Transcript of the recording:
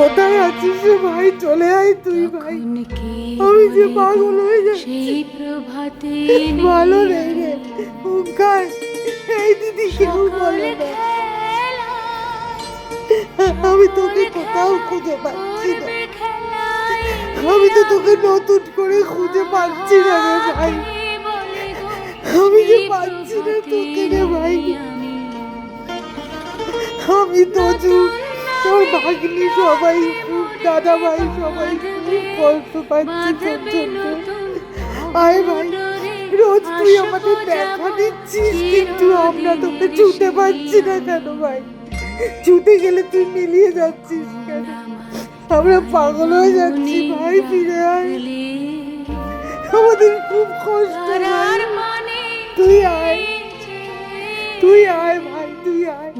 কোথায় আছিস রে ভাই? চলে আয় তুই ভাই, আমি যে পাগল হয়ে যাচ্ছি। ভালো নেই রে ওঙ্কার, এই দিদি কেউ বলে না, আমি তোকে কোথাও খুঁজে পাচ্ছি না, আমি তো তোকে নতুন করে খুঁজে পাচ্ছি না রে ভাই, আমি যে পাচ্ছি না তোকে রে ভাই। আমি তো তোর ভাগ্নি সবাই খুব, দাদা ভাই সবাই খুব কষ্ট পাচ্ছি তোর জন্য। আয় ভাই, রোজ তুই আমাদের দেখা দিচ্ছিস, কিন্তু আমরা তোকে ছুতে পারছি না কেন ভাই? ছুতে গেলে তুই মিলিয়ে যাচ্ছিস কেন? আমরা পাগল হয়ে যাচ্ছি ভাই, ফিরে আয়, আমাদের খুব কষ্ট ভাই, তুই আয়, তুই আয় ভাই, তুই আয়।